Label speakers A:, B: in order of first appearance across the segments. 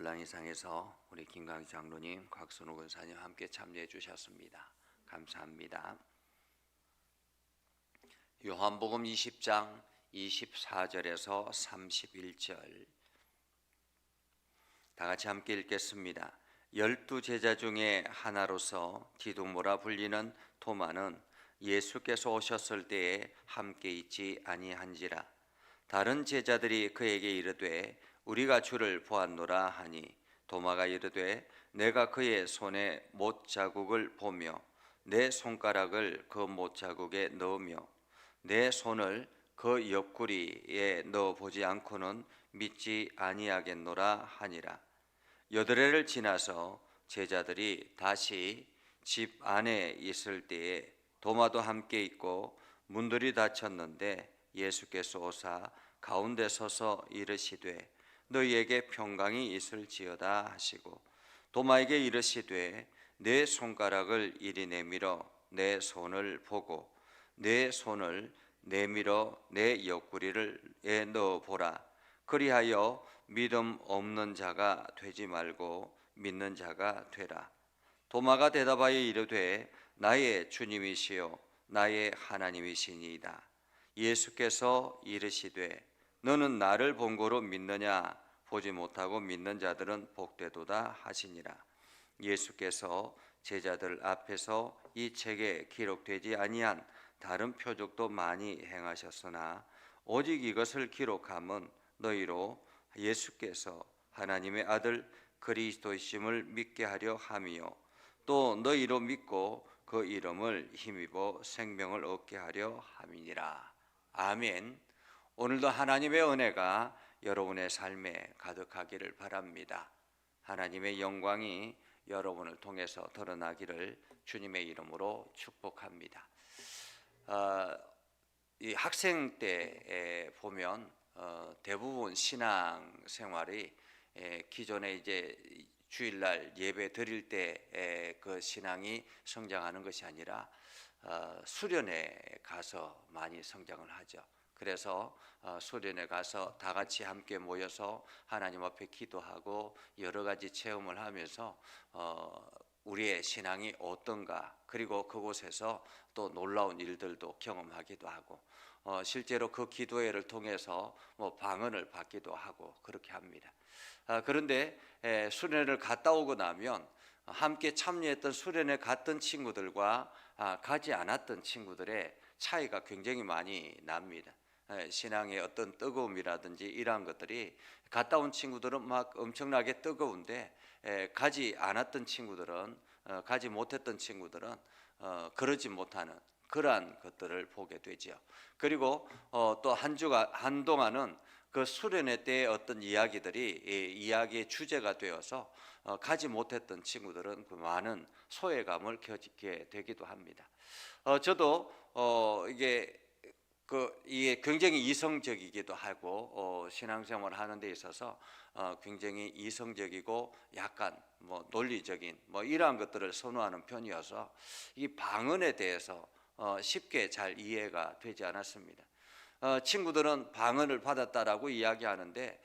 A: 온라인상에서 우리 김강희 장로님, 곽선우 권사님 함께 참여해 주셨습니다. 감사합니다. 요한복음 20장 24절에서 31절 다 같이 함께 읽겠습니다. 12제자 중에 하나로서 디두모라 불리는 도마는 예수께서 오셨을 때에 함께 있지 아니한지라. 다른 제자들이 그에게 이르되 우리가 주를 보았노라 하니 도마가 이르되 내가 그의 손에 못자국을 보며 내 손가락을 그 못자국에 넣으며 내 손을 그 옆구리에 넣어보지 않고는 믿지 아니하겠노라 하니라. 여드레를 지나서 제자들이 다시 집 안에 있을 때에 도마도 함께 있고 문들이 닫혔는데 예수께서 오사 가운데 서서 이르시되 너희에게 평강이 있을지어다 하시고 도마에게 이르시되 내 손가락을 이리 내밀어 내 손을 보고 내 손을 내밀어 내 옆구리에 넣어 보라. 그리하여 믿음 없는 자가 되지 말고 믿는 자가 되라. 도마가 대답하여 이르되 나의 주님이시요 나의 하나님이시니이다. 예수께서 이르시되 너는 나를 본고로 믿느냐? 보지 못하고 믿는 자들은 복되도다 하시니라. 예수께서 제자들 앞에서 이 책에 기록되지 아니한 다른 표적도 많이 행하셨으나 오직 이것을 기록함은 너희로 예수께서 하나님의 아들 그리스도이심을 믿게 하려 함이요 또 너희로 믿고 그 이름을 힘입어 생명을 얻게 하려 함이니라. 아멘. 오늘도 하나님의 은혜가 여러분의 삶에 가득하기를 바랍니다. 하나님의 영광이 여러분을 통해서 드러나기를 주님의 이름으로 축복합니다. 이 학생 때 보면 대부분 신앙 생활이 기존에 이제 주일날 예배 드릴 때 그 신앙이 성장하는 것이 아니라 수련회 가서 많이 성장을 하죠. 그래서 수련회 가서 다 같이 함께 모여서 하나님 앞에 기도하고 여러 가지 체험을 하면서 우리의 신앙이 어떤가, 그리고 그곳에서 또 놀라운 일들도 경험하기도 하고 실제로 그 기도회를 통해서 방언을 받기도 하고 그렇게 합니다. 그런데 수련회를 갔다 오고 나면 함께 참여했던 수련회 갔던 친구들과 가지 않았던 친구들의 차이가 굉장히 많이 납니다. 신앙의 어떤 뜨거움이라든지 이러한 것들이 갔다 온 친구들은 막 엄청나게 뜨거운데 가지 않았던 친구들은 가지 못했던 친구들은 그러지 못하는 그러한 것들을 보게 되죠. 그리고 또 한동안은 그 수련회 때의 어떤 이야기들이 이야기의 주제가 되어서 가지 못했던 친구들은 그 많은 소외감을 겪게 되기도 합니다. 저도 이게 굉장히 이성적이기도 하고 신앙생활을 하는 데 있어서 굉장히 이성적이고 약간 논리적인 이러한 것들을 선호하는 편이어서 이 방언에 대해서 쉽게 잘 이해가 되지 않았습니다. 친구들은 방언을 받았다라고 이야기하는데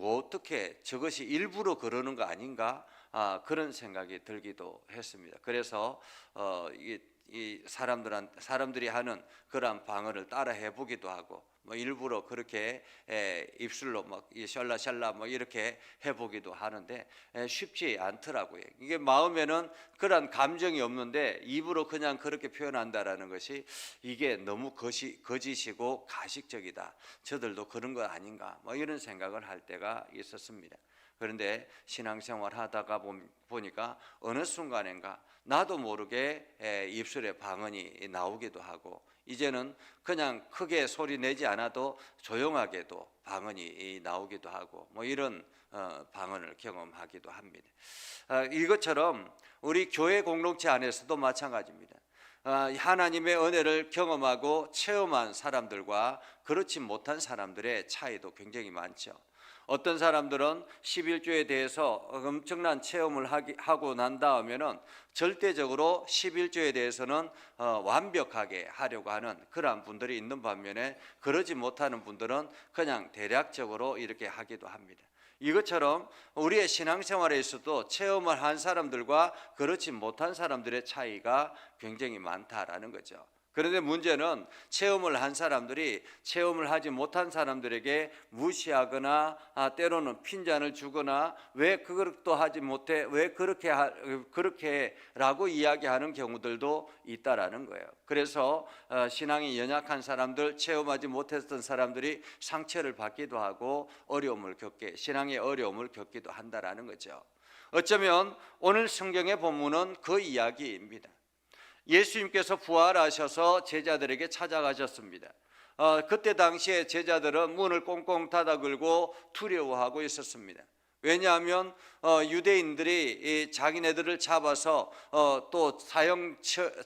A: 어떻게 저것이 일부러 그러는 거 아닌가 그런 생각이 들기도 했습니다. 그래서 이 사람들이 하는 그러한 방언을 따라 해보기도 하고 일부러 그렇게 입술로 막 샬라샬라 이렇게 해보기도 하는데 쉽지 않더라고요. 이게 마음에는 그런 감정이 없는데 입으로 그냥 그렇게 표현한다라는 것이 이게 너무 거짓이고 가식적이다. 저들도 그런 거 아닌가 이런 생각을 할 때가 있었습니다. 그런데 신앙생활 하다가 보니까 어느 순간인가 나도 모르게 입술에 방언이 나오기도 하고 이제는 그냥 크게 소리 내지 않아도 조용하게도 방언이 나오기도 하고 이런 방언을 경험하기도 합니다. 이것처럼 우리 교회 공동체 안에서도 마찬가지입니다. 하나님의 은혜를 경험하고 체험한 사람들과 그렇지 못한 사람들의 차이도 굉장히 많죠. 어떤 사람들은 11조에 대해서 엄청난 체험을 하고 난 다음에는 절대적으로 11조에 대해서는 완벽하게 하려고 하는 그러한 분들이 있는 반면에 그러지 못하는 분들은 그냥 대략적으로 이렇게 하기도 합니다. 이것처럼 우리의 신앙생활에 있어도 체험을 한 사람들과 그렇지 못한 사람들의 차이가 굉장히 많다라는 거죠. 그런데 문제는 체험을 한 사람들이 체험을 하지 못한 사람들에게 무시하거나 때로는 핀잔을 주거나 왜 그것도 하지 못해, 왜 그렇게 라고 이야기하는 경우들도 있다라는 거예요. 그래서 신앙이 연약한 사람들, 체험하지 못했던 사람들이 상처를 받기도 하고 신앙의 어려움을 겪기도 한다라는 거죠. 어쩌면 오늘 성경의 본문은 그 이야기입니다. 예수님께서 부활하셔서 제자들에게 찾아가셨습니다. 그때 당시에 제자들은 문을 꽁꽁 닫아 걸고 두려워하고 있었습니다. 왜냐하면 유대인들이 자기네들을 잡아서 또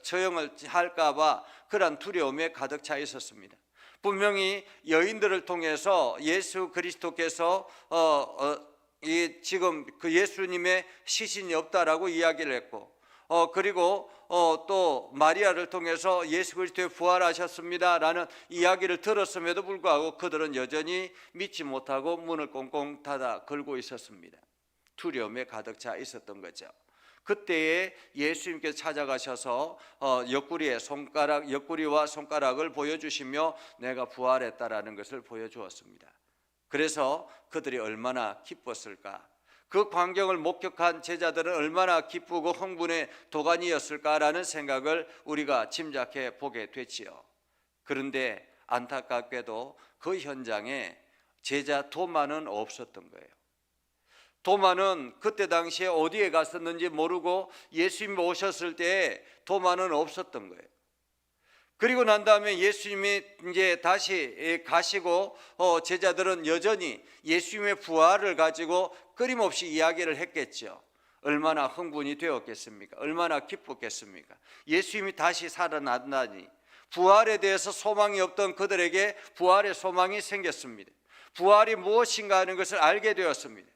A: 처형을 할까 봐 그런 두려움에 가득 차 있었습니다. 분명히 여인들을 통해서 예수 그리스도께서 지금 그 예수님의 시신이 없다라고 이야기를 했고, 그리고 또 마리아를 통해서 예수 그리스도의 부활하셨습니다라는 이야기를 들었음에도 불구하고 그들은 여전히 믿지 못하고 문을 꽁꽁 닫아 걸고 있었습니다. 두려움에 가득 차 있었던 거죠. 그때에 예수님께서 찾아가셔서 옆구리와 손가락을 보여주시며 내가 부활했다라는 것을 보여주었습니다. 그래서 그들이 얼마나 기뻤을까? 그 광경을 목격한 제자들은 얼마나 기쁘고 흥분의 도가니였을까라는 생각을 우리가 짐작해 보게 됐지요. 그런데 안타깝게도 그 현장에 제자 도마는 없었던 거예요. 도마는 그때 당시에 어디에 갔었는지 모르고 예수님이 오셨을 때 도마는 없었던 거예요. 그리고 난 다음에 예수님이 이제 다시 가시고 제자들은 여전히 예수님의 부활을 가지고 끊임없이 이야기를 했겠죠. 얼마나 흥분이 되었겠습니까? 얼마나 기뻤겠습니까? 예수님이 다시 살아난다니, 부활에 대해서 소망이 없던 그들에게 부활의 소망이 생겼습니다. 부활이 무엇인가 하는 것을 알게 되었습니다.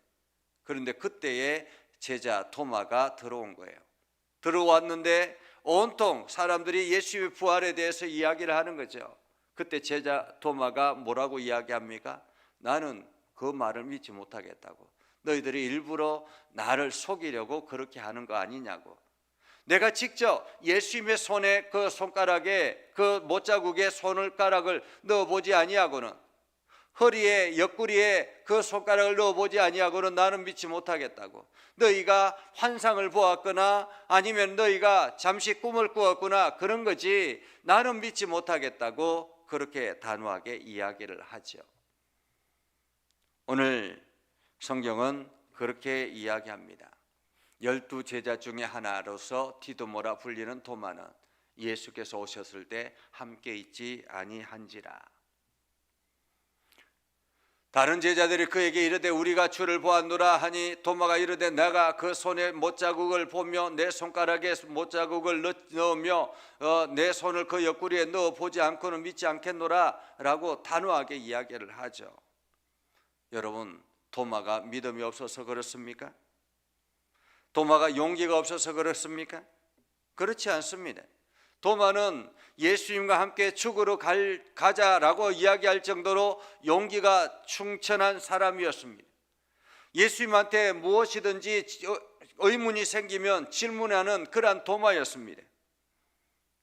A: 그런데 그때에 제자 도마가 들어온 거예요. 들어왔는데 온통 사람들이 예수의 부활에 대해서 이야기를 하는 거죠. 그때 제자 도마가 뭐라고 이야기합니까? 나는 그 말을 믿지 못하겠다고. 너희들이 일부러 나를 속이려고 그렇게 하는 거 아니냐고. 내가 직접 예수님의 손에 그 손가락에 그 못자국에 손가락을 넣어보지 아니하고는, 허리에 옆구리에 그 손가락을 넣어보지 아니하고는 나는 믿지 못하겠다고. 너희가 환상을 보았거나 아니면 너희가 잠시 꿈을 꾸었거나 그런 거지 나는 믿지 못하겠다고 그렇게 단호하게 이야기를 하죠. 오늘 성경은 그렇게 이야기합니다. 12 제자 중에 하나로서 디도모라 불리는 도마는 예수께서 오셨을 때 함께 있지 아니한지라. 다른 제자들이 그에게 이르되 우리가 주를 보았노라 하니 도마가 이르되 내가 그 손에 못자국을 보며 내 손가락에 못자국을 넣으며 내 손을 그 옆구리에 넣어 보지 않고는 믿지 않겠노라 라고 단호하게 이야기를 하죠. 여러분, 도마가 믿음이 없어서 그렇습니까? 도마가 용기가 없어서 그렇습니까? 그렇지 않습니다. 도마는 예수님과 함께 죽으러 가자라고 이야기할 정도로 용기가 충천한 사람이었습니다. 예수님한테 무엇이든지 의문이 생기면 질문하는 그러한 도마였습니다.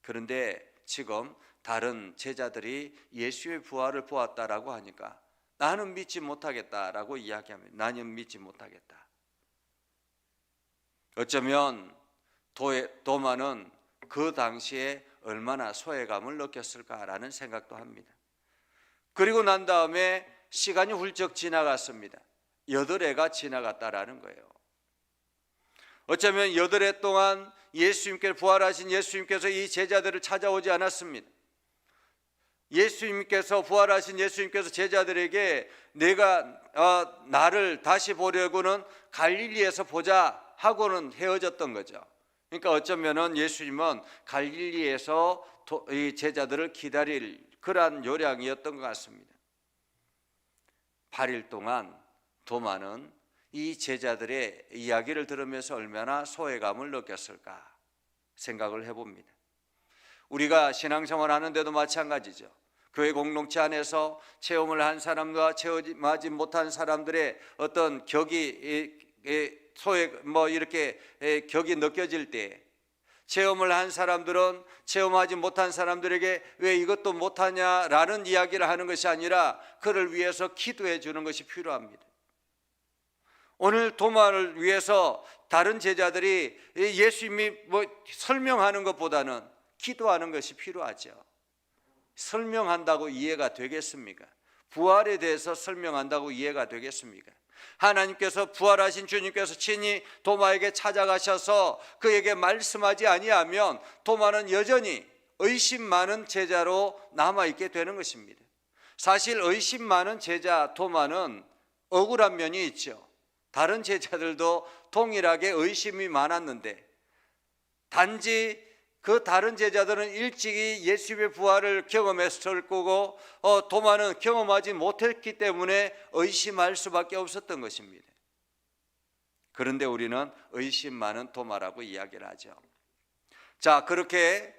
A: 그런데 지금 다른 제자들이 예수의 부활을 보았다라고 하니까 나는 믿지 못하겠다라고 이야기합니다. 나는 믿지 못하겠다. 어쩌면 도마는 그 당시에 얼마나 소외감을 느꼈을까라는 생각도 합니다. 그리고 난 다음에 시간이 훌쩍 지나갔습니다. 8해가 지나갔다라는 거예요. 어쩌면 8해 동안 부활하신 예수님께서 이 제자들을 찾아오지 않았습니다. 부활하신 예수님께서 제자들에게 내가 나를 다시 보려고는 갈릴리에서 보자 하고는 헤어졌던 거죠. 그러니까 어쩌면은 예수님은 갈릴리에서 이 제자들을 기다릴 그러한 요량이었던 것 같습니다. 8일 동안 도마는 이 제자들의 이야기를 들으면서 얼마나 소외감을 느꼈을까 생각을 해봅니다. 우리가 신앙생활 하는데도 마찬가지죠. 교회 공동체 안에서 체험을 한 사람과 체험하지 못한 사람들의 어떤 격이 이렇게 격이 느껴질 때, 체험을 한 사람들은 체험하지 못한 사람들에게 왜 이것도 못하냐라는 이야기를 하는 것이 아니라 그를 위해서 기도해 주는 것이 필요합니다. 오늘 도마를 위해서 다른 제자들이 예수님이 설명하는 것보다는 기도하는 것이 필요하죠. 설명한다고 이해가 되겠습니까? 부활에 대해서 설명한다고 이해가 되겠습니까? 하나님께서, 부활하신 주님께서 친히 도마에게 찾아가셔서 그에게 말씀하지 아니하면 도마는 여전히 의심 많은 제자로 남아있게 되는 것입니다. 사실 의심 많은 제자 도마는 억울한 면이 있죠. 다른 제자들도 동일하게 의심이 많았는데, 단지 그 다른 제자들은 일찍이 예수의 부활을 경험했을 거고 도마는 경험하지 못했기 때문에 의심할 수밖에 없었던 것입니다. 그런데 우리는 의심 많은 도마라고 이야기를 하죠. 자, 그렇게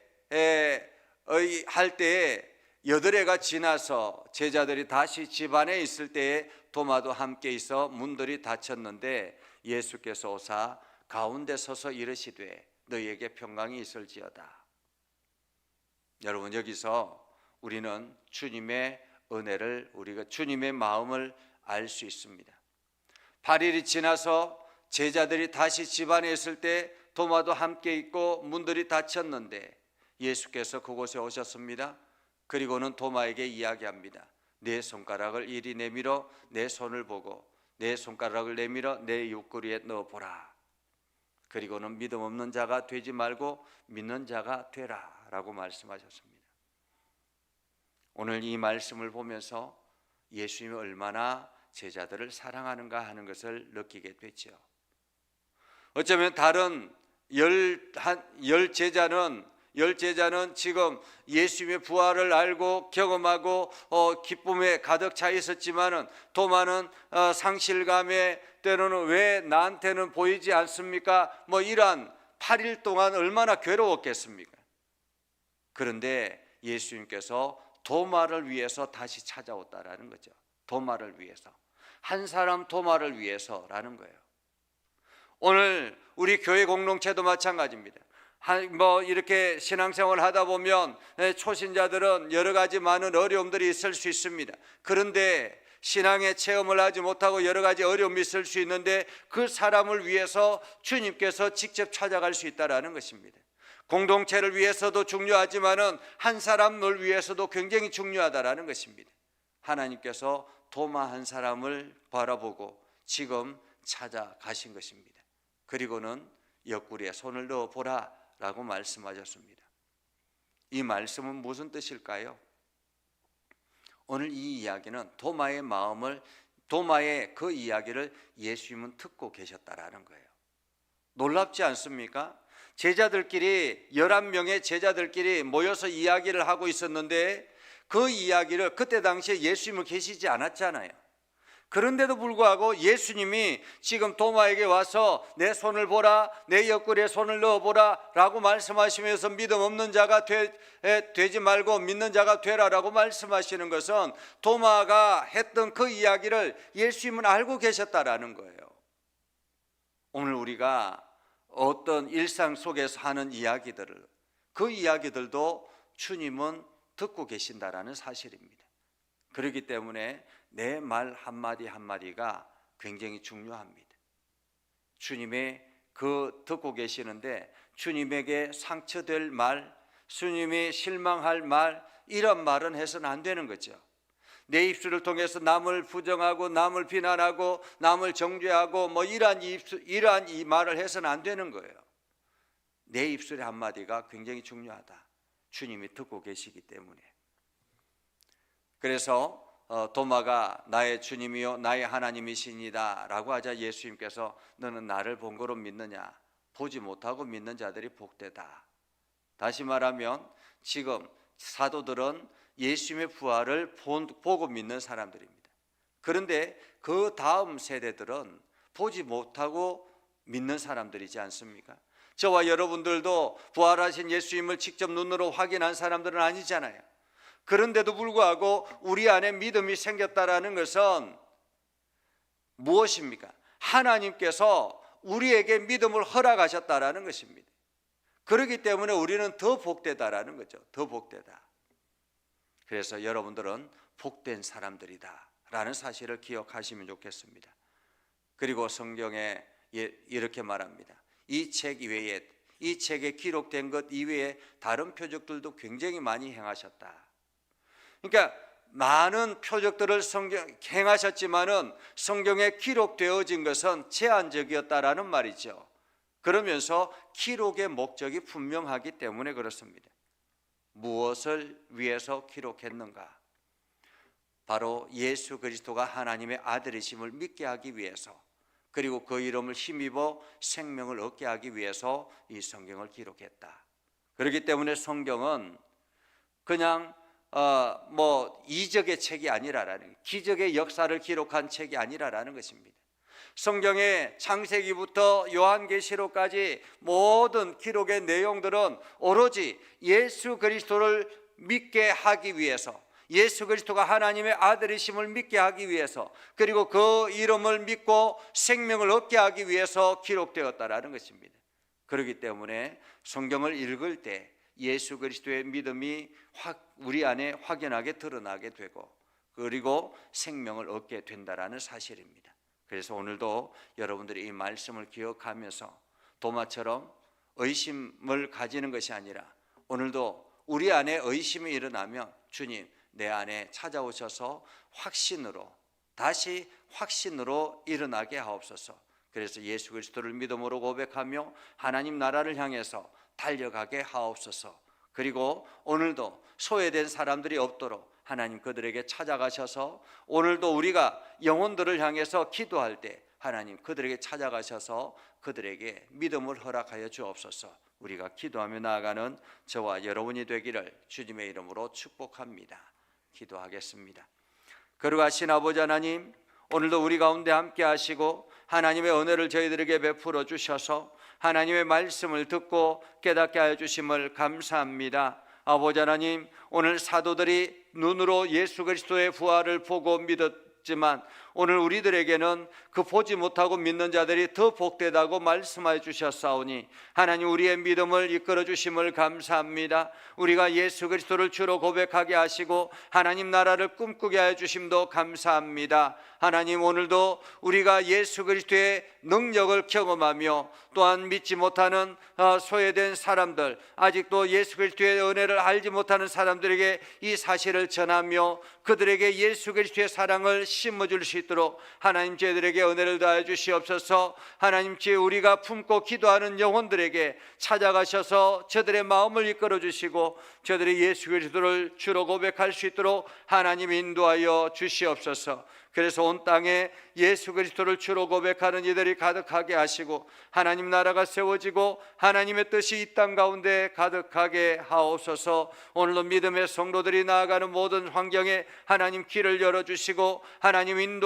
A: 할 때에 8해가 지나서 제자들이 다시 집 안에 있을 때에 도마도 함께 있어 문들이 닫혔는데 예수께서 오사 가운데 서서 이르시되 너희에게 평강이 있을지어다. 여러분, 여기서 우리는 주님의 은혜를, 우리가 주님의 마음을 알 수 있습니다. 8일이 지나서 제자들이 다시 집안에 있을 때 도마도 함께 있고 문들이 닫혔는데 예수께서 그곳에 오셨습니다. 그리고는 도마에게 이야기합니다. 내 손가락을 이리 내밀어 내 손을 보고 내 손가락을 내밀어 내 옆구리에 넣어보라. 그리고는 믿음 없는 자가 되지 말고 믿는 자가 되라 라고 말씀하셨습니다. 오늘 이 말씀을 보면서 예수님이 얼마나 제자들을 사랑하는가 하는 것을 느끼게 됐죠. 어쩌면 다른 열 제자는 지금 예수님의 부활을 알고 경험하고 기쁨에 가득 차 있었지만은 도마는 상실감에, 때로는 왜 나한테는 보이지 않습니까? 이러한 8일 동안 얼마나 괴로웠겠습니까? 그런데 예수님께서 도마를 위해서 다시 찾아왔다라는 거죠. 도마를 위해서, 한 사람 도마를 위해서라는 거예요. 오늘 우리 교회 공동체도 마찬가지입니다. 이렇게 신앙생활을 하다 보면 초신자들은 여러 가지 많은 어려움들이 있을 수 있습니다. 그런데 신앙의 체험을 하지 못하고 여러 가지 어려움이 있을 수 있는데 그 사람을 위해서 주님께서 직접 찾아갈 수 있다는 것입니다. 공동체를 위해서도 중요하지만은 한 사람을 위해서도 굉장히 중요하다는 것입니다. 하나님께서 도마 한 사람을 바라보고 지금 찾아가신 것입니다. 그리고는 옆구리에 손을 넣어보라 라고 말씀하셨습니다. 이 말씀은 무슨 뜻일까요? 오늘 이 이야기는 도마의 그 이야기를 예수님은 듣고 계셨다라는 거예요. 놀랍지 않습니까? 제자들끼리 11명의 제자들끼리 모여서 이야기를 하고 있었는데 그 이야기를 그때 당시에 예수님은 계시지 않았잖아요. 그런데도 불구하고 예수님이 지금 도마에게 와서 내 손을 보라, 내 옆구리에 손을 넣어보라 라고 말씀하시면서 믿음 없는 자가 되지 말고 믿는 자가 되라라고 말씀하시는 것은 도마가 했던 그 이야기를 예수님은 알고 계셨다라는 거예요. 오늘 우리가 어떤 일상 속에서 하는 이야기들을, 그 이야기들도 주님은 듣고 계신다라는 사실입니다. 그렇기 때문에 내 말 한마디 한마디가 굉장히 중요합니다. 주님의 듣고 계시는데 주님에게 상처될 말, 주님이 실망할 말, 이런 말은 해서는 안 되는 거죠. 내 입술을 통해서 남을 부정하고 남을 비난하고 남을 정죄하고 이러한 이 말을 해서는 안 되는 거예요. 내 입술의 한마디가 굉장히 중요하다. 주님이 듣고 계시기 때문에. 그래서 도마가 나의 주님이요 나의 하나님이시니다 라고 하자 예수님께서 너는 나를 본 거로 믿느냐? 보지 못하고 믿는 자들이 복되다. 다시 말하면 지금 사도들은 예수님의 부활을 보고 믿는 사람들입니다. 그런데 그 다음 세대들은 보지 못하고 믿는 사람들이지 않습니까? 저와 여러분들도 부활하신 예수님을 직접 눈으로 확인한 사람들은 아니잖아요. 그런데도 불구하고 우리 안에 믿음이 생겼다라는 것은 무엇입니까? 하나님께서 우리에게 믿음을 허락하셨다라는 것입니다. 그렇기 때문에 우리는 더 복되다라는 거죠. 더 복되다. 그래서 여러분들은 복된 사람들이다 라는 사실을 기억하시면 좋겠습니다. 그리고 성경에 이렇게 말합니다. 이 책 이외에, 이 책에 기록된 것 이외에 다른 표적들도 굉장히 많이 행하셨다. 그러니까 많은 표적들을 행하셨지만은 성경에 기록되어진 것은 제한적이었다라는 말이죠. 그러면서 기록의 목적이 분명하기 때문에 그렇습니다. 무엇을 위해서 기록했는가? 바로 예수 그리스도가 하나님의 아들이심을 믿게 하기 위해서, 그리고 그 이름을 힘입어 생명을 얻게 하기 위해서 이 성경을 기록했다. 그렇기 때문에 성경은 그냥 이적의 책이 아니라라는, 기적의 역사를 기록한 책이 아니라라는 것입니다. 성경의 창세기부터 요한계시록까지 모든 기록의 내용들은 오로지 예수 그리스도를 믿게 하기 위해서, 예수 그리스도가 하나님의 아들이심을 믿게 하기 위해서, 그리고 그 이름을 믿고 생명을 얻게 하기 위해서 기록되었다라는 것입니다. 그렇기 때문에 성경을 읽을 때 예수 그리스도의 믿음이 우리 안에 확연하게 드러나게 되고, 그리고 생명을 얻게 된다라는 사실입니다. 그래서 오늘도 여러분들이 이 말씀을 기억하면서 도마처럼 의심을 가지는 것이 아니라, 오늘도 우리 안에 의심이 일어나면 주님 내 안에 찾아오셔서 다시 확신으로 일어나게 하옵소서. 그래서 예수 그리스도를 믿음으로 고백하며 하나님 나라를 향해서 달려가게 하옵소서. 그리고 오늘도 소외된 사람들이 없도록 하나님 그들에게 찾아가셔서, 오늘도 우리가 영혼들을 향해서 기도할 때 하나님 그들에게 찾아가셔서 그들에게 믿음을 허락하여 주옵소서. 우리가 기도하며 나아가는 저와 여러분이 되기를 주님의 이름으로 축복합니다. 기도하겠습니다. 거룩하신 아버지 하나님, 오늘도 우리 가운데 함께 하시고 하나님의 은혜를 저희들에게 베풀어 주셔서 하나님의 말씀을 듣고 깨닫게 하여 주심을 감사합니다. 아버지 하나님, 오늘 사도들이 눈으로 예수 그리스도의 부활을 보고 믿었지만 오늘 우리들에게는 그 보지 못하고 믿는 자들이 더 복되다고 말씀하여 주셨사오니 하나님 우리의 믿음을 이끌어 주심을 감사합니다. 우리가 예수 그리스도를 주로 고백하게 하시고 하나님 나라를 꿈꾸게 하여 주심도 감사합니다. 하나님 오늘도 우리가 예수 그리스도의 능력을 경험하며 또한 믿지 못하는 소외된 사람들, 아직도 예수 그리스도의 은혜를 알지 못하는 사람들에게 이 사실을 전하며 그들에게 예수 그리스도의 사랑을 심어줄 수 있도록 하나님 저희들에게 은혜를 다해 주시옵소서. 하나님 우리가 품고 기도하는 영혼들에게 찾아가셔서 저들의 마음을 이끌어 주시고 저들이 예수 그리스도를 주로 고백할 수 있도록 하나님 인도하여 주시옵소서. 그래서 온 땅에 예수 그리스도를 주로 고백하는 이들이 가득하게 하시고 하나님 나라가 세워지고 하나님의 뜻이 이 땅 가운데 가득하게 하옵소서. 오늘도 믿음의 성도들이 나아가는 모든 환경에 하나님 길을 열어주시고 하나님 인도